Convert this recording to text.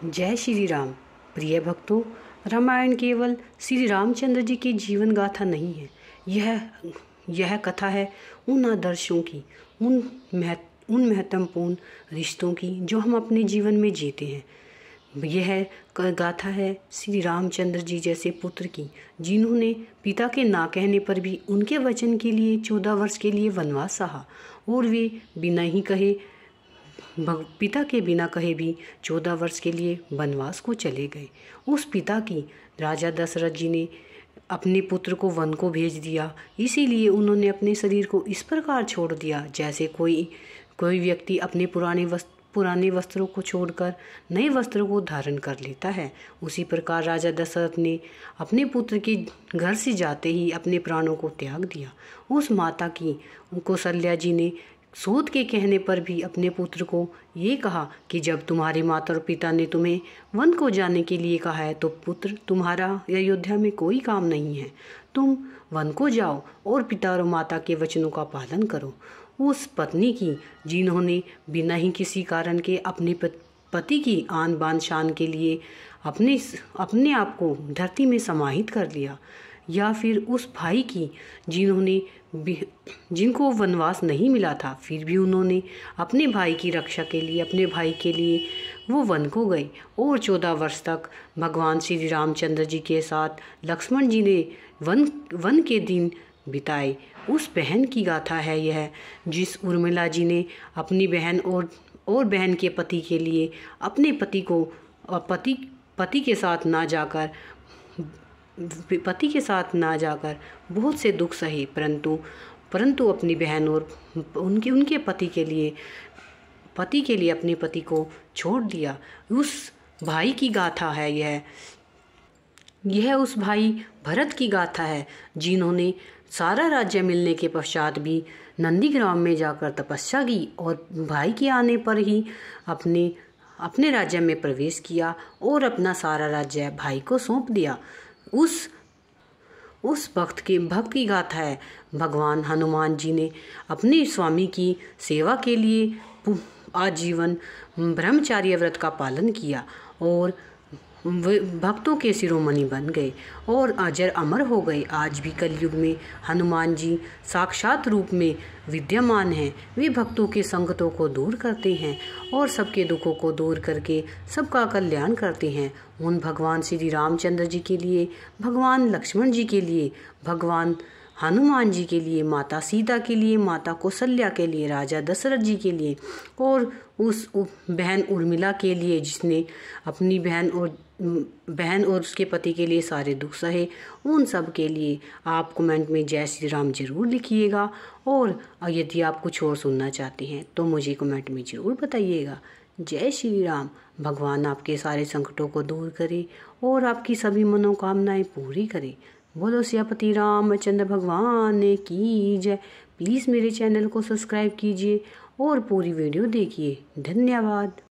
जय श्री राम। प्रिय भक्तों, रामायण केवल श्री रामचंद्र जी की जीवन गाथा नहीं है। यह कथा है उन आदर्शों की, उन महत्वपूर्ण रिश्तों की जो हम अपने जीवन में जीते हैं। यह गाथा है श्री रामचंद्र जी जैसे पुत्र की, जिन्होंने पिता के ना कहने पर भी उनके वचन के लिए 14 वर्ष के लिए वनवास सहा और वे बिना ही कहे, पिता के बिना कहे भी 14 वर्ष के लिए वनवास को चले गए। उस पिता की राजा दशरथ जी ने अपने पुत्र को वन को भेज दिया, इसीलिए उन्होंने अपने शरीर को इस प्रकार छोड़ दिया जैसे कोई व्यक्ति अपने पुराने वस्त्रों को छोड़कर नए वस्त्रों को धारण कर लेता है। उसी प्रकार राजा दशरथ ने अपने पुत्र के घर से जाते ही अपने प्राणों को त्याग दिया। उस माता की कौशल्या जी ने सूत के कहने पर भी अपने पुत्र को ये कहा कि जब तुम्हारे माता और पिता ने तुम्हें वन को जाने के लिए कहा है तो पुत्र, तुम्हारा अयोध्या में कोई काम नहीं है। तुम वन को जाओ और पिता और माता के वचनों का पालन करो। उस पत्नी की, जिन्होंने बिना ही किसी कारण के अपने पति की आन बान शान के लिए अपने आप को धरती में समाहित कर लिया, या फिर उस भाई की जिनको वनवास नहीं मिला था, फिर भी उन्होंने अपने भाई की रक्षा के लिए, अपने भाई के लिए वो वन को गए और 14 वर्ष तक भगवान श्री रामचंद्र जी के साथ लक्ष्मण जी ने वन के दिन बिताए। उस बहन की गाथा है यह, जिस उर्मिला जी ने अपनी बहन और बहन के पति के लिए अपने पति को पति के साथ ना जाकर बहुत से दुख सहे, परंतु अपनी बहन और उनके पति के लिए अपने पति को छोड़ दिया। उस भाई की गाथा है यह उस भाई भरत की गाथा है, जिन्होंने सारा राज्य मिलने के पश्चात भी नंदीग्राम में जाकर तपस्या की और भाई के आने पर ही अपने राज्य में प्रवेश किया और अपना सारा राज्य भाई को सौंप दिया। उस भक्त की गाथा है भगवान हनुमान जी ने अपने स्वामी की सेवा के लिए आजीवन ब्रह्मचार्य व्रत का पालन किया और भक्तों के शिरोमणि बन गए और अजर अमर हो गए। आज भी कलयुग में हनुमान जी साक्षात रूप में विद्यमान हैं। वे भक्तों के संकटों को दूर करते हैं और सबके दुखों को दूर करके सबका कल्याण करते हैं। उन भगवान श्री रामचंद्र जी के लिए, भगवान लक्ष्मण जी के लिए, भगवान हनुमान जी के लिए, माता सीता के लिए, माता कौशल्या के लिए, राजा दशरथ जी के लिए और उस बहन उर्मिला के लिए, जिसने अपनी बहन और उसके पति के लिए सारे दुख सहे, उन सब के लिए आप कमेंट में जय श्री राम जरूर लिखिएगा। और यदि आप कुछ और सुनना चाहते हैं तो मुझे कमेंट में ज़रूर बताइएगा। जय श्री राम। भगवान आपके सारे संकटों को दूर करे और आपकी सभी मनोकामनाएं पूरी करे। बोलो सियापति रामचंद्र भगवान की जय। प्लीज़ मेरे चैनल को सब्सक्राइब कीजिए और पूरी वीडियो देखिए। धन्यवाद।